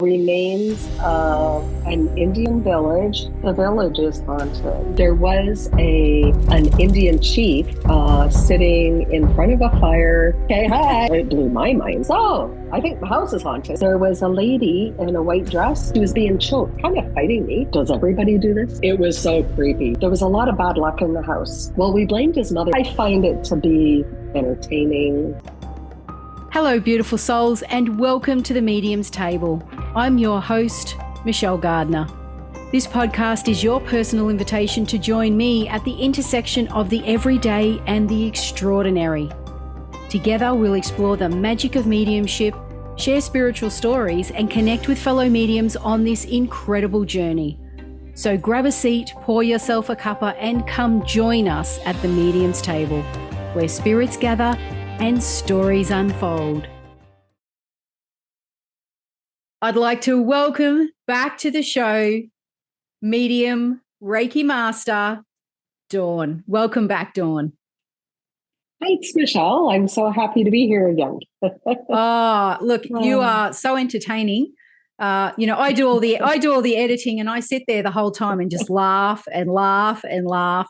Remains of an Indian village. The village is haunted. There was an Indian chief sitting in front of a fire. Okay, hi. It blew my mind. So I think the house is haunted. There was a lady in a white dress. She was being choked, kind of fighting me. Does everybody do this? It was so creepy. There was a lot of bad luck in the house. Well, we blamed his mother. I find it to be entertaining. Hello, beautiful souls, and welcome to the Medium's Table. I'm your host, Michelle Gardner. This podcast is your personal invitation to join me at the intersection of the everyday and the extraordinary. Together, we'll explore the magic of mediumship, share spiritual stories, and connect with fellow mediums on this incredible journey. So grab a seat, pour yourself a cuppa, and come join us at the Medium's Table, where spirits gather and stories unfold. I'd like to welcome back to the show medium Reiki master Dawne. Welcome back, Dawne. Thanks, Michelle. I'm so happy to be here again. Look, you are so entertaining. I do all the editing, and I sit there the whole time and just laugh and laugh and laugh.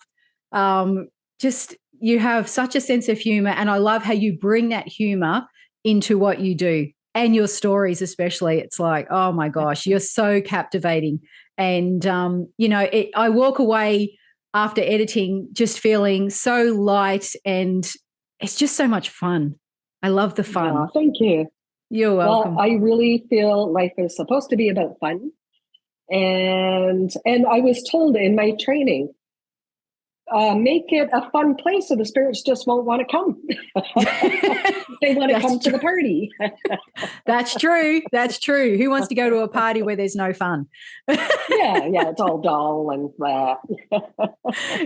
You have such a sense of humor, and I love how you bring that humor into what you do and your stories, especially. It's like, oh my gosh, you're so captivating. And, I walk away after editing just feeling so light, and it's just so much fun. I love the fun. Oh, thank you. You're welcome. Well, I really feel life is supposed to be about fun. And I was told in my training, make it a fun place so the spirits just won't want to come. They want to come to the party. That's true. That's true. Who wants to go to a party where there's no fun? yeah, it's all dull and blah.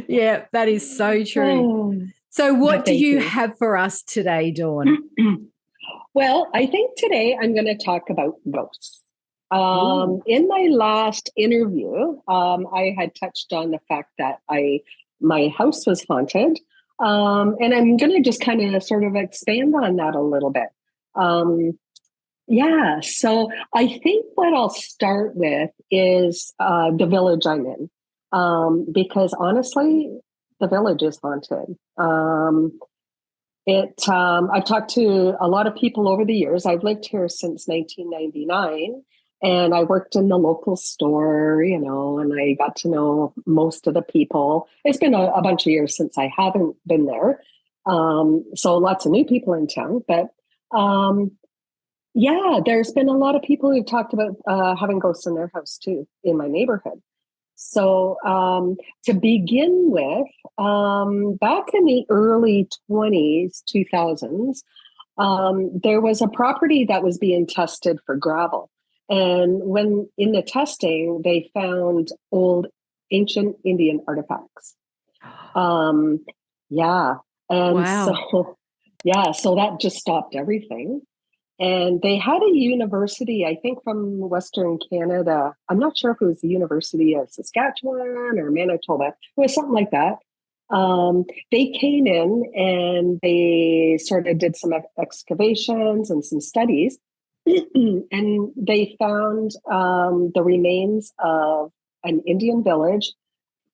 Yeah, that is so true. So what do you have for us today, Dawne? Well, I think today I'm going to talk about ghosts. In my last interview, I had touched on the fact that my house was haunted. And I'm going to just kind of sort of expand on that a little bit. So I think what I'll start with is the village I'm in. Because honestly, the village is haunted. I've talked to a lot of people over the years. I've lived here since 1999. And I worked in the local store, and I got to know most of the people. It's been a bunch of years since I haven't been there. So lots of new people in town. But there's been a lot of people who've talked about having ghosts in their house too, in my neighborhood. So to begin with, back in the early 2000s, there was a property that was being tested for gravel. And when in the testing, they found old ancient Indian artifacts. Wow. So that just stopped everything. And they had a university, I think from Western Canada. I'm not sure if it was the University of Saskatchewan or Manitoba. It was something like that. They came in and they sort of did some excavations and some studies. And they found the remains of an Indian village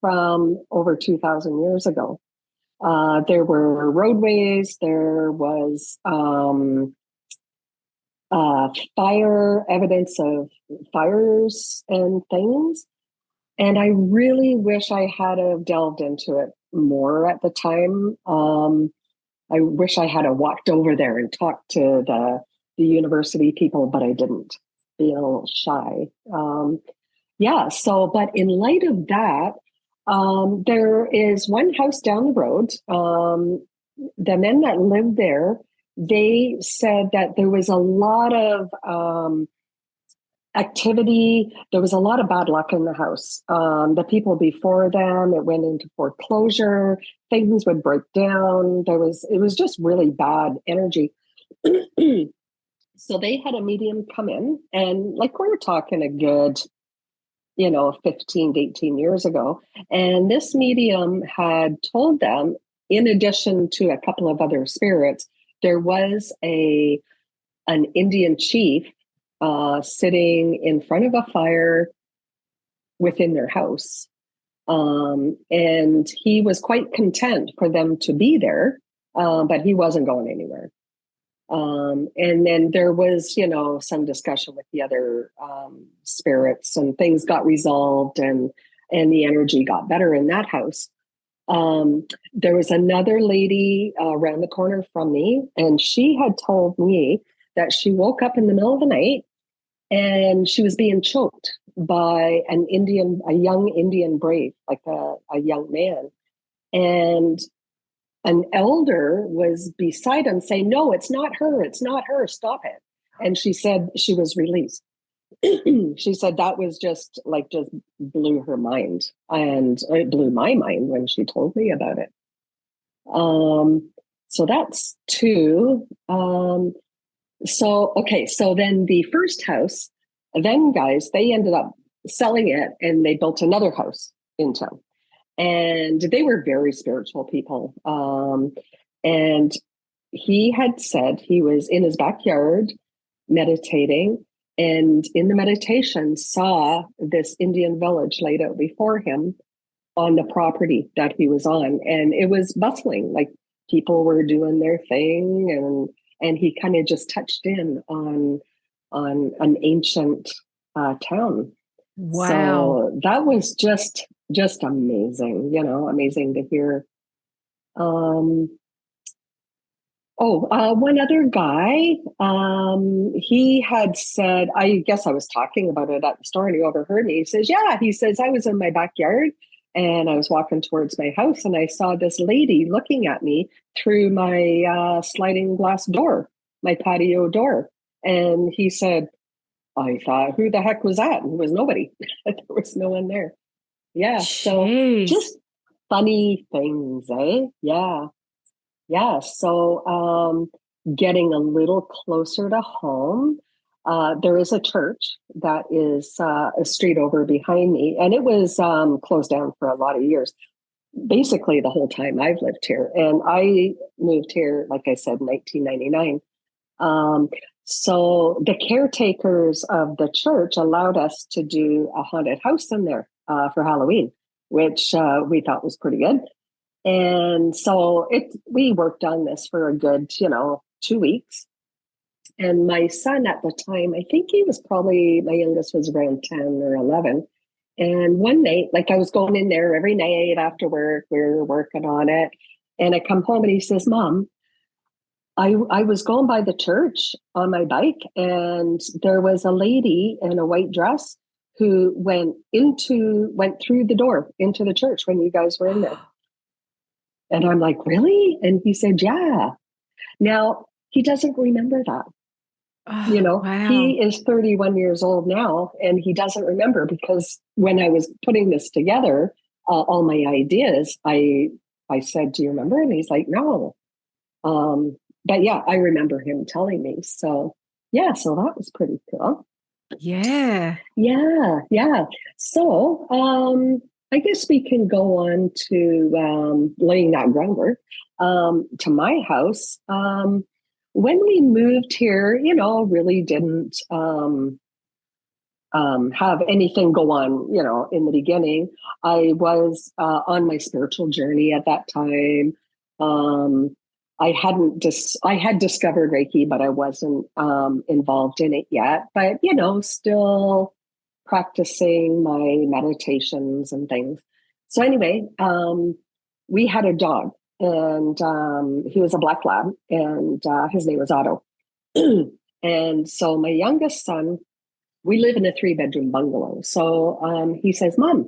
from over 2,000 years ago. There were roadways, there was evidence of fires and things. And I really wish I had have delved into it more at the time. I wish I had walked over there and talked to the university people, but I didn't, being a little shy. But in light of that, there is one house down the road. The men that lived there, they said that there was a lot of activity. There was a lot of bad luck in the house. The people before them, it went into foreclosure. Things would break down. It was just really bad energy. So they had a medium come in, and like we're talking a good, 15 to 18 years ago. And this medium had told them, in addition to a couple of other spirits, there was an Indian chief sitting in front of a fire within their house. And he was quite content for them to be there, but he wasn't going anywhere. And then there was, some discussion with the other spirits, and things got resolved, and the energy got better in that house. There was another lady around the corner from me, and she had told me that she woke up in the middle of the night and she was being choked by a young Indian brave, like a young man. And an elder was beside him saying, "No, it's not her. It's not her. Stop it." And she said she was released. She said that was just blew her mind. And it blew my mind when she told me about it. So that's two. So then the first house, then guys, they ended up selling it and they built another house in town. And they were very spiritual people. And he had said he was in his backyard meditating, and in the meditation saw this Indian village laid out before him on the property that he was on. And it was bustling, like people were doing their thing, and he kind of just touched in on an ancient town. Wow. So that was just amazing, amazing to hear. One other guy, he had said, I guess I was talking about it at the store and he overheard me. He says, I was in my backyard and I was walking towards my house and I saw this lady looking at me through my sliding glass door, my patio door. And he said, I thought, who the heck was that? And it was nobody. There was no one there. Yeah. So just funny things, eh? Yeah. Yeah. So getting a little closer to home, there is a church that is a street over behind me, and it was closed down for a lot of years, basically the whole time I've lived here. And I moved here, like I said, in 1999. So the caretakers of the church allowed us to do a haunted house in there for Halloween, which we thought was pretty good. And so we worked on this for a good, 2 weeks. And my son at the time, I think he was probably, my youngest was around 10 or 11. And one night, like I was going in there every night after work, we were working on it. And I come home and he says, Mom, I was going by the church on my bike and there was a lady in a white dress who went through the door into the church when you guys were in there. And I'm like, really? And he said, yeah. Now, he doesn't remember that. Wow. He is 31 years old now, and he doesn't remember because when I was putting this together, all my ideas, I said, do you remember? And he's like, no. But yeah, I remember him telling me. So yeah, so that was pretty cool. Yeah. Yeah. Yeah. So, I guess we can go on to laying that groundwork to my house. When we moved here, really didn't have anything go on, in the beginning. I was on my spiritual journey at that time. I had discovered Reiki, but I wasn't involved in it yet. But, still practicing my meditations and things. So anyway, we had a dog and he was a black lab and his name was Otto. And so my youngest son, we live in a 3-bedroom bungalow. So he says, Mom,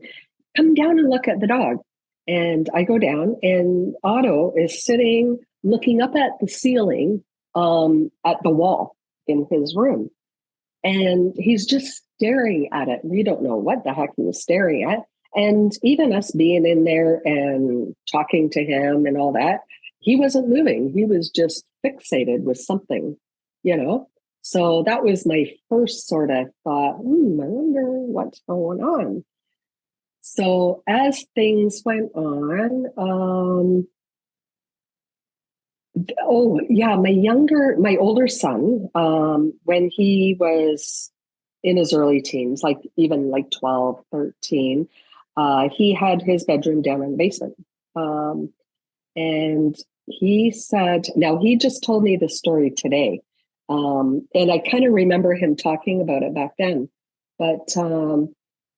come down and look at the dog. And I go down and Otto is sitting looking up at the ceiling at the wall in his room. And he's just staring at it. We don't know what the heck he was staring at. And even us being in there and talking to him and all that, he wasn't moving. He was just fixated with something, So that was my first sort of thought, I wonder what's going on. So as things went on, Oh, yeah. My older son, when he was in his early teens, like even like 12, 13, he had his bedroom down in the basement. Um, and he said, now he just told me the story today. And I kind of remember him talking about it back then. But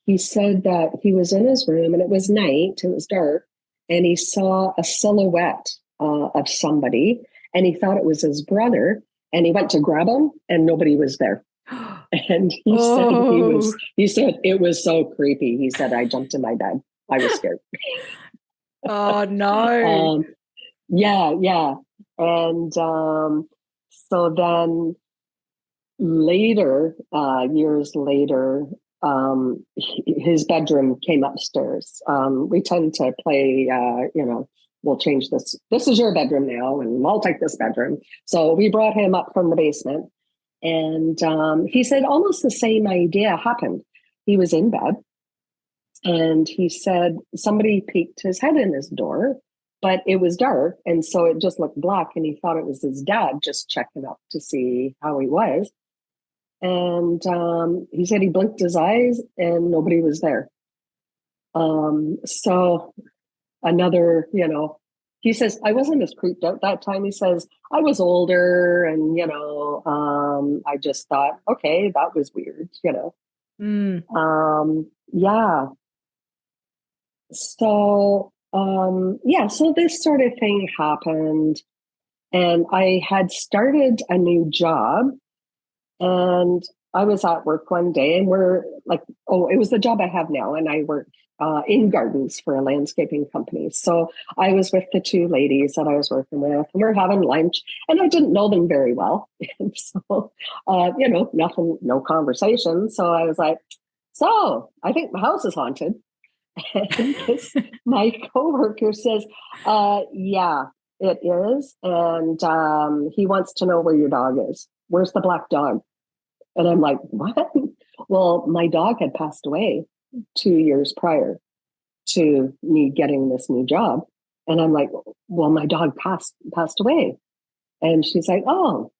he said that he was in his room and it was night, it was dark, and he saw a silhouette of somebody and he thought it was his brother. And he went to grab him and nobody was there. And Oh, he said it was so creepy. He said, I jumped in my bed. I was scared. oh no. um, yeah, yeah. And so then later, years later, his bedroom came upstairs. We tend to play, we'll change this. This is your bedroom now, and I'll take this bedroom. So we brought him up from the basement. And he said almost the same idea happened. He was in bed and he said somebody peeked his head in his door, but it was dark. And so it just looked black. And he thought it was his dad just checking up to see how he was. And he said he blinked his eyes and nobody was there. So another, he says, I wasn't as creeped out that time. He says, I was older and, I just thought, okay, that was weird. Mm. Yeah. So this sort of thing happened. And I had started a new job and I was at work one day and we're like, oh, it was the job I have now. And I work in gardens for a landscaping company. So I was with the two ladies that I was working with and we're having lunch and I didn't know them very well. And so, nothing, no conversation. So I was like, so I think my house is haunted. And my coworker says, yeah, it is. And he wants to know where your dog is. Where's the black dog? And I'm like, what? Well, my dog had passed away 2 years prior to me getting this new job. And I'm like, well, my dog passed away. And she's like, oh.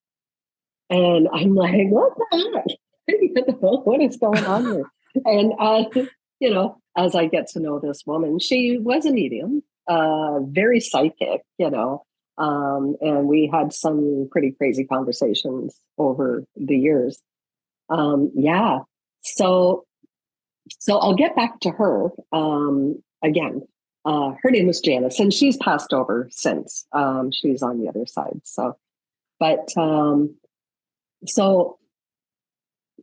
And I'm like, what the heck? What is going on here? And as I get to know this woman, she was a medium, very psychic, and we had some pretty crazy conversations over the years. Yeah. So I'll get back to her again. Her name was Janice, and she's passed over since. She's on the other side. So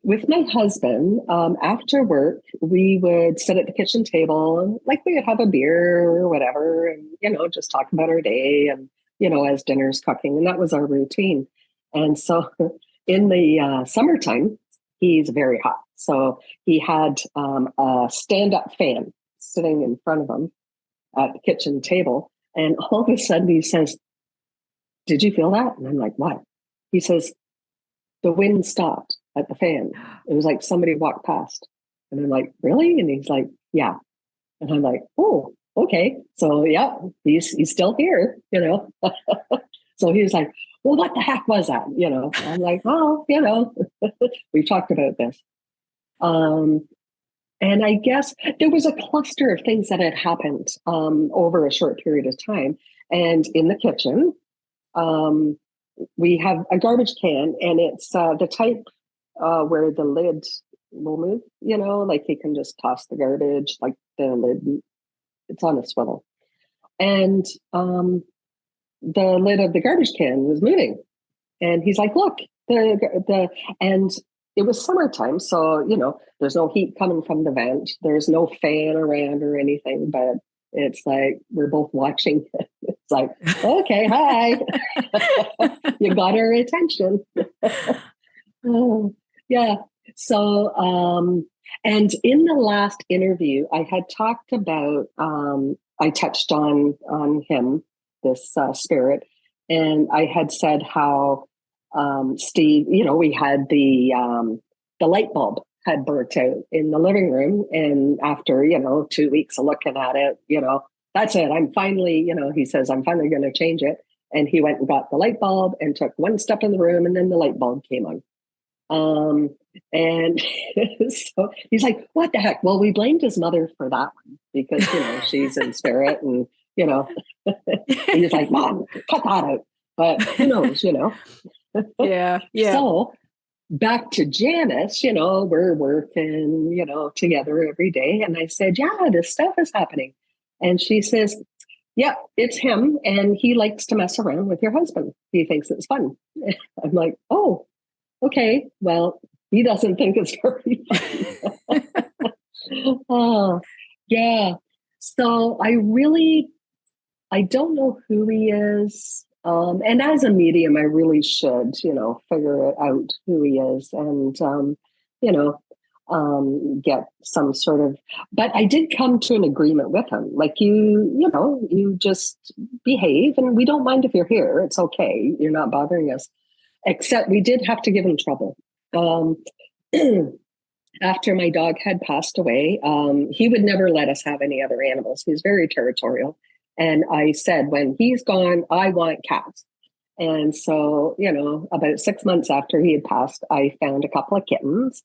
with my husband, after work, we would sit at the kitchen table and like we would have a beer or whatever, and just talk about our day, and as dinner's cooking, and that was our routine. And so, in the summertime, he's very hot, so he had a stand-up fan sitting in front of him at the kitchen table, and all of a sudden he says, "Did you feel that?" And I'm like, "What?" He says, "The wind stopped at the fan. It was like somebody walked past." And I'm like, "Really?" And he's like, "Yeah." And I'm like, "Oh, okay." So yeah, he's still here. So he was like, "Well, what the heck was that?" I'm like, "Oh, we talked about this." Um, and I guess there was a cluster of things that had happened over a short period of time. And in the kitchen, um, we have a garbage can, and it's the type where the lid will move, like you can just toss the garbage, like the lid, it's on a swivel. And the lid of the garbage can was moving. And he's like, look, and it was summertime. So, there's no heat coming from the vent. There's no fan around or anything, but it's like, we're both watching. It's like, okay, hi. You got our attention. Oh, yeah. So, and in the last interview, I had talked about, I touched on him, this spirit, and I had said how Steve, we had the light bulb had burnt out in the living room, and after 2 weeks of looking at it, that's it. I'm finally, he says, I'm finally going to change it. And he went and got the light bulb and took one step in the room, and then the light bulb came on. And so he's like, what the heck? Well, we blamed his mother for that one because, she's in spirit and, he's like, Mom, cut that out. But who knows, Yeah. So back to Janice, we're working, together every day. And I said, yeah, this stuff is happening. And she says, yeah, it's him. And he likes to mess around with your husband. He thinks it's fun. I'm like, oh, okay. Well, he doesn't think it's very fun. Oh, yeah. So I don't know who he is. And as a medium, I really should, figure it out who he is and, get some sort of, but I did come to an agreement with him. Like you just behave and we don't mind if you're here. It's okay. You're not bothering us, except we did have to give him trouble. After my dog had passed away, he would never let us have any other animals. He's very territorial. And I said, when he's gone, I want cats. And so, about 6 months after he had passed, I found a couple of kittens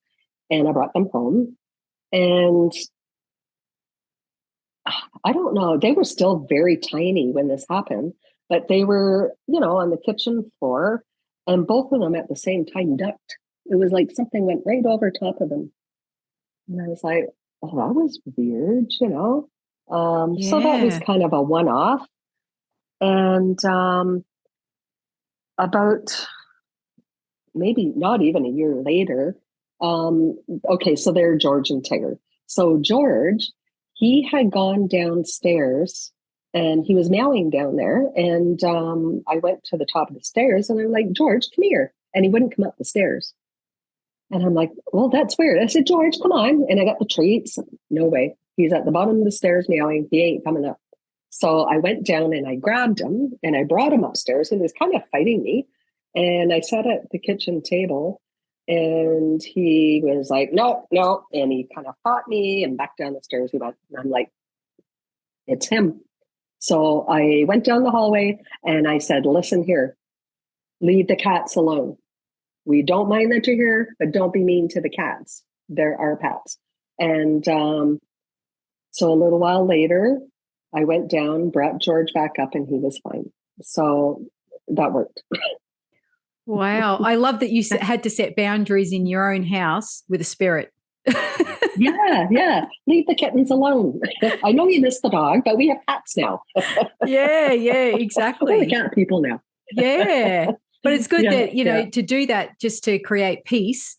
and I brought them home. And I don't know, they were still very tiny when this happened, but they were, on the kitchen floor and both of them at the same time ducked. It was like something went right over top of them. And I was like, oh, that was weird, So that was kind of a one-off. And about maybe not even a year later, okay, so they're George and Tigger. So George, he had gone downstairs and he was meowing down there. And I went to the top of the stairs and I'm like, George, come here. And he wouldn't come up the stairs. And I'm like, well, that's weird. I said, George, come on. And I got the treats. No way. He's at the bottom of the stairs meowing. He ain't coming up. So I went down and I grabbed him and I brought him upstairs and he was kind of fighting me. And I sat at the kitchen table and he was like, no, no. And he kind of fought me and back down the stairs he went. And I'm like, it's him. So I went down the hallway and I said, listen here, leave the cats alone. We don't mind that you're here, but don't be mean to the cats. They're our pets. And so a little while later, I went down, brought George back up, and he was fine. So that worked. Wow. I love that you had to set boundaries in your own house with a spirit. Yeah. Leave the kittens alone. I know you miss the dog, but we have cats now. Yeah, exactly. We're the cat people now. Yeah. But it's good that, to do that just to create peace,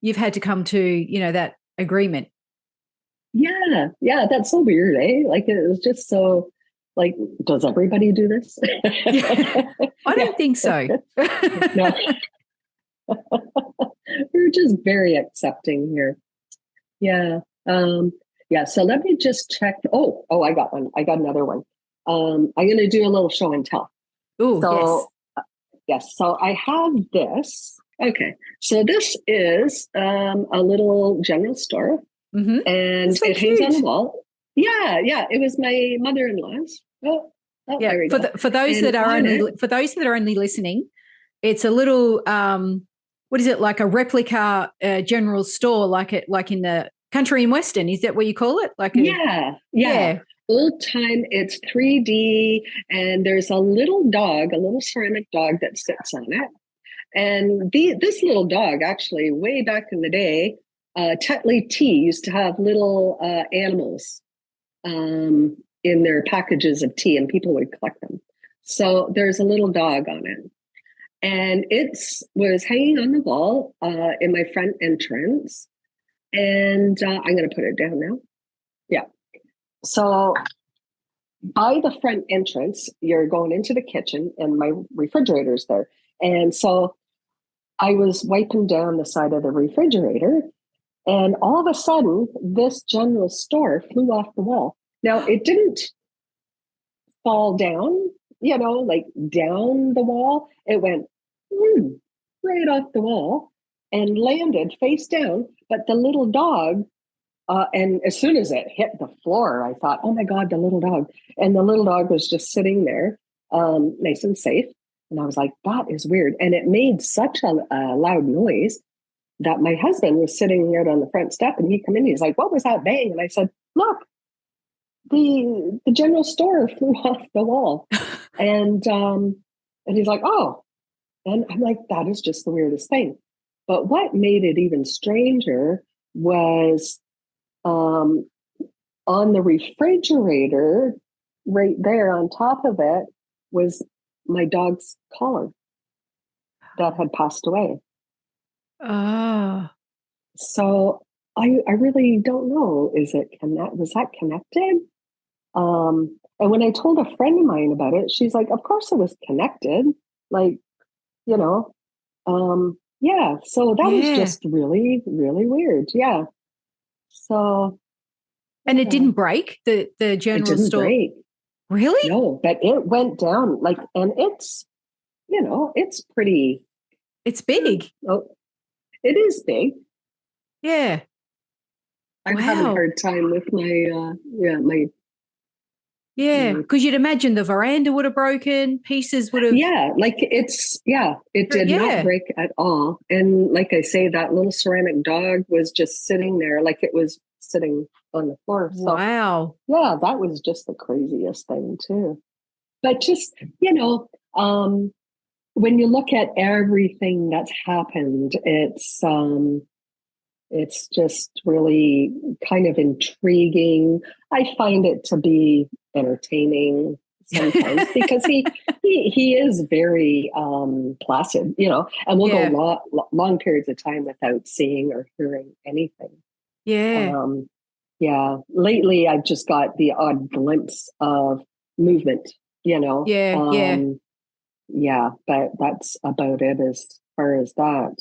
you've had to come to, that agreement. Yeah. That's so weird, eh? Like it was just so, like, does everybody do this? I don't think so. No. We're just very accepting here. Yeah. So let me just check. Oh, I got one. I got another one. I'm going to do a little show and tell. Oh, yes. Yes. So I have this. Okay. So this is a little general store. Mm-hmm. And so it hangs on the wall. Yeah. It was my mother-in-law's. Oh, yeah. there we go. For those that are only listening, it's a little what is it, like a replica general store, like in the country and western? Is that what you call it? Yeah. Old time. It's 3D, and there's a little ceramic dog that sits on it. And this little dog, actually, way back in the day, Tetley Tea used to have little animals in their packages of tea, and people would collect them. So there's a little dog on it. And it was hanging on the wall in my front entrance. And I'm going to put it down now. Yeah. So by the front entrance, you're going into the kitchen and my refrigerator's there. And so I was wiping down the side of the refrigerator and all of a sudden this general store flew off the wall. Now it didn't fall down, like down the wall. It went right off the wall and landed face down. But the little dog, and as soon as it hit the floor, I thought, oh my God, the little dog. And the little dog was just sitting there nice and safe. And I was like, that is weird. And it made such a loud noise that my husband was sitting out on the front step, and he come in, he's like, what was that bang? And I said, look, the general store flew off the wall. And he's like, oh. And I'm like, that is just the weirdest thing. But what made it even stranger was on the refrigerator, right there on top of it, was my dog's collar that had passed away. Oh. So I really don't know. Was that connected? And when I told a friend of mine about it, she's like, of course it was connected. Like, you know, yeah. So that was just really, really weird. Yeah. So. And it didn't break the general store? Break. Really? No, but it went down and it's, it's pretty. It's big. Oh, it is big. Yeah. I'm having a hard time with my, because you'd imagine the veranda would have broken, pieces would have. Yeah, it did not break at all. And like I say, that little ceramic dog was just sitting there like it was sitting on the floor. So, wow. Yeah, that was just the craziest thing too. But just, when you look at everything that's happened, it's just really kind of intriguing. I find it to be entertaining sometimes because he is very placid, and we'll go long periods of time without seeing or hearing anything. Yeah. Yeah. Lately, I've just got the odd glimpse of movement, Yeah, but that's about it as far as that.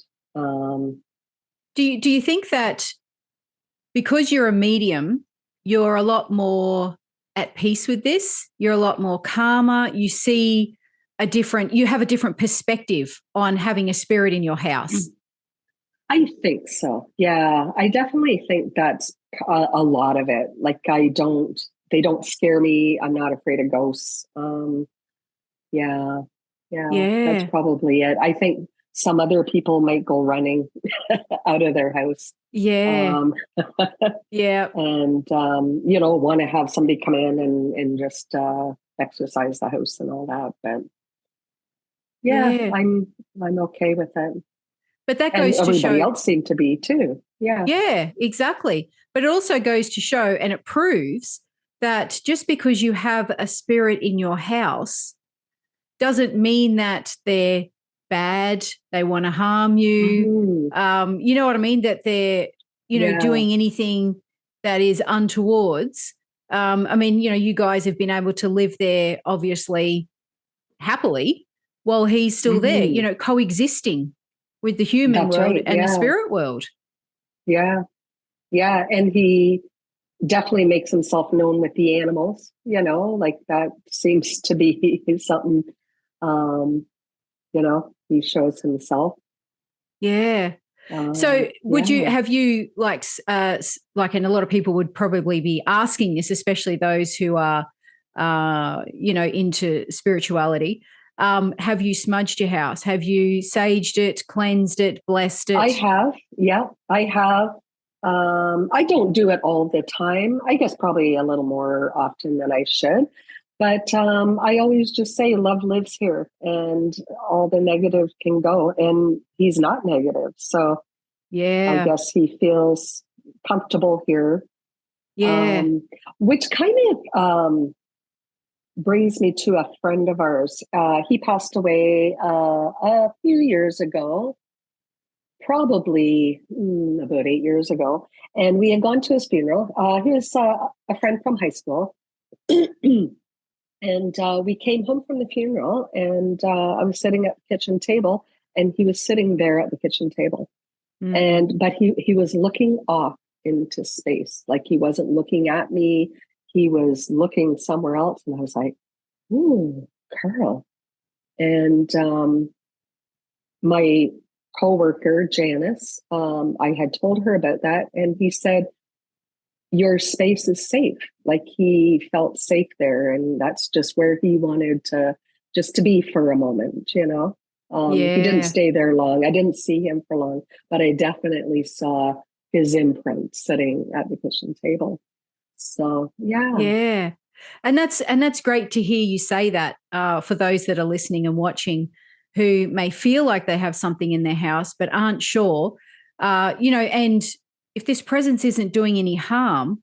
Do you think that because you're a medium, you're a lot more at peace with this? You're a lot more calmer. You have a different perspective on having a spirit in your house. I think so. Yeah, I definitely think that's a lot of it. Like they don't scare me. I'm not afraid of ghosts. Yeah, that's probably it. I think some other people might go running out of their house. Yeah. Yeah. And, want to have somebody come in and just exercise the house and all that. But I'm okay with it. But that goes to show. Everybody else seemed to be too. Yeah. Yeah, exactly. But it also goes to show, and it proves that just because you have a spirit in your house doesn't mean that they're bad, they want to harm you. Mm-hmm. You know what I mean? That they're, doing anything that is untowards. I mean, you guys have been able to live there obviously happily while he's still there, coexisting with the human world and the spirit world. Yeah. Yeah. And he definitely makes himself known with the animals, like that seems to be something, he shows himself. Yeah. So have you and a lot of people would probably be asking this, especially those who are, into spirituality. Have you smudged your house? Have you saged it, cleansed it, blessed it? I have. Yeah, I have. I don't do it all the time. I guess probably a little more often than I should. But I always just say love lives here and all the negative can go. And he's not negative. So I guess he feels comfortable here. Yeah. Which kind of brings me to a friend of ours. He passed away a few years ago, probably about 8 years ago. And we had gone to his funeral. He was a friend from high school. And we came home from the funeral, and I was sitting at the kitchen table, and he was sitting there at the kitchen table. But he was looking off into space. Like he wasn't looking at me. He was looking somewhere else. And I was like, ooh, Carl. And my coworker, Janice, I had told her about that. And he said, your space is safe. Like he felt safe there. And that's just where he wanted to just to be for a moment, you know. He didn't Yeah. stay there long. I didn't see him for long, but I definitely saw his imprint sitting at the kitchen table. So yeah. Yeah. And that's great to hear you say that, for those that are listening and watching who may feel like they have something in their house but aren't sure. And if this presence isn't doing any harm,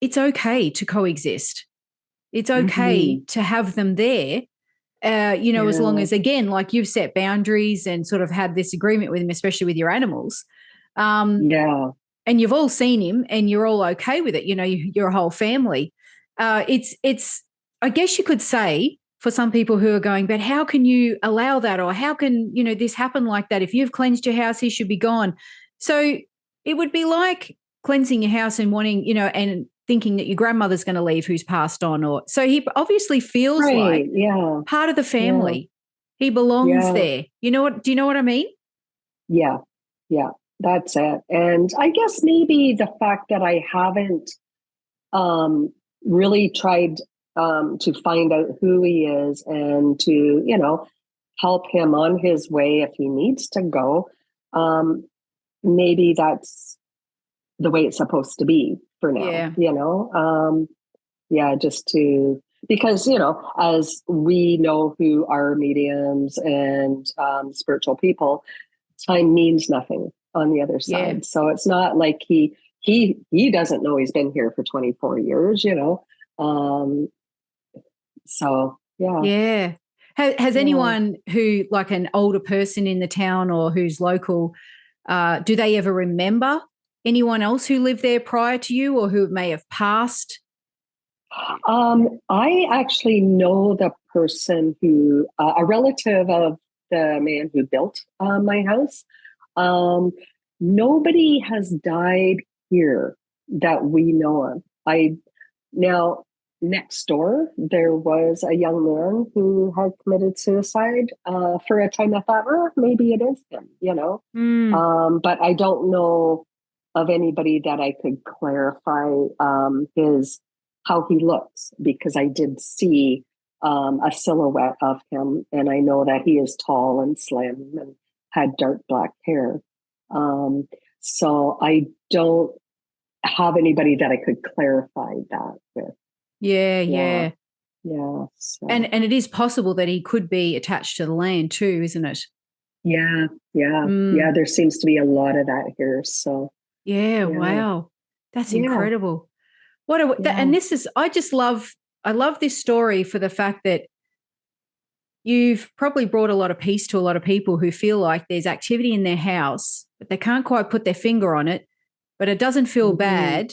it's okay to coexist. It's okay Mhm. to have them there, as long Yeah. as, again, like you've set boundaries and sort of had this agreement with him, especially with your animals. Um, Yeah. and you've all seen him and you're all okay with it. Your whole family. It's, I guess you could say, for some people who are going, but how can you allow that? Or how can, this happen like that? If you've cleansed your house, he should be gone. So it would be like cleansing your house and wanting, and thinking that your grandmother's going to leave who's passed on. Or so he obviously feels like Right. Yeah. part of the Yeah. family. He belongs Yeah. there. Do you know what I mean? Yeah. Yeah. That's it. And I guess maybe the fact that I haven't really tried to find out who he is and to, help him on his way if he needs to go. Maybe that's the way it's supposed to be for now, Yeah. Yeah, just to, because, as we know who are mediums and spiritual people, time means nothing on the other Yeah. side. So it's not like he doesn't know he's been here for 24 years, Um, so yeah, Yeah. Has yeah. anyone who, like an older person in the town or who's local, do they ever remember anyone else who lived there prior to you or who may have passed? I actually know the person who, a relative of the man who built my house. Um, Nobody has died here that we know of. Now, next door, there was a young man who had committed suicide. For a time, I thought, maybe it is him, Mm, But I don't know of anybody that I could clarify his how he looks, because I did see a silhouette of him, and I know that he is tall and slim and had dark black hair. Um, so I don't have anybody that I could clarify that with. yeah, Yeah, yeah. yeah. And it is possible that he could be attached to the land too, isn't it? Yeah, yeah, Mm, yeah. There seems to be a lot of that here. So yeah, yeah, wow. That's yeah, incredible. yeah. And this is, I love this story for the fact that you've probably brought a lot of peace to a lot of people who feel like there's activity in their house, but they can't quite put their finger on it, but it doesn't feel Mhm. bad,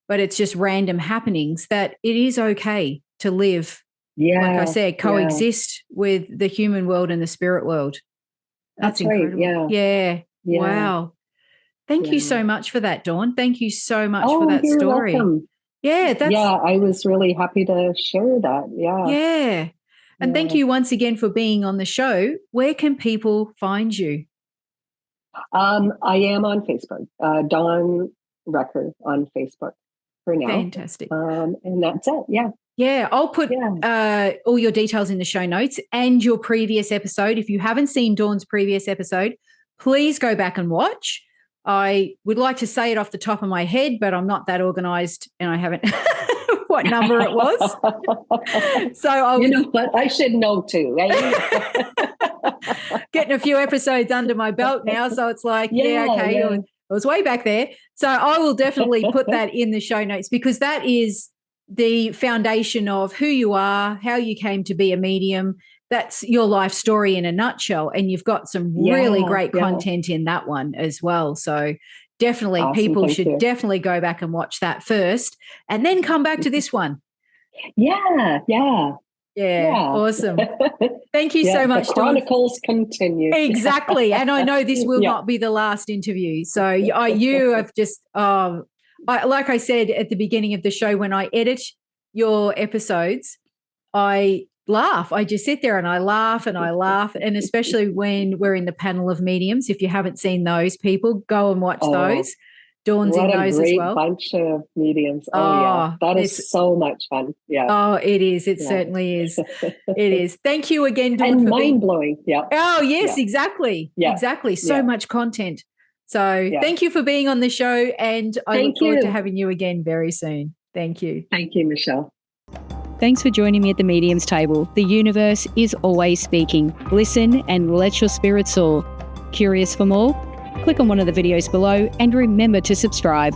but it's just random happenings, that it is okay to live, like I Yeah, said, yeah. coexist with the human world and the spirit world. That's That's right. incredible. Yeah, Yeah. yeah, Wow. Thank you yeah. so much for that, Dawn. Thank you so much for Oh, that you're story. welcome. Yeah, Yeah, I was really happy to share that. Yeah, yeah. And thank yeah. you once again for being on the show. Where can people find you? I am on Facebook, Dawn Record on Facebook for now. Fantastic. And that's it. Yeah, Yeah, I'll put yeah. all your details in the show notes and your previous episode. If you haven't seen Dawn's previous episode, please go back and watch. I would like to say it off the top of my head, but I'm not that organized and I haven't what number it was. So I You was know what? I should know too, right? getting a few episodes under my belt now. So it's like, yeah, Yeah, okay, yeah. it was way back there. So I will definitely put that in the show notes because that is the foundation of who you are, how you came to be a medium. That's your life story in a nutshell. And you've got some really Yeah, great yeah. content in that one as well. So definitely Awesome. people Thank should you. definitely go back and watch that first and then come back to this one. Yeah, yeah, Yeah, yeah. awesome. Thank you Yeah, so the much, Dawn. chronicles continue. Exactly. And I know this will Yeah. not be the last interview. So you have just, like I said at the beginning of the show, when I edit your episodes, I laugh. I just sit there and I laugh and I laugh. And especially when we're in the panel of mediums, if you haven't seen those people, go and watch Oh, those. Dawne's in What a those as great well. bunch of mediums. Oh, yeah. That is so much fun. Yeah. Oh, it is. It Yeah. certainly is. It is. Thank you again, Dawne, And for being mind-blowing. Yeah. Oh, yes, Yeah. exactly. Yeah. Exactly. So Yeah. much content. So Yeah. thank you for being on the show, and I look forward to you. having you again very soon. Thank you. Thank you, Michelle. Thanks for joining me at the Medium's Table. The universe is always speaking. Listen and let your spirit soar. Curious for more? Click on one of the videos below and remember to subscribe.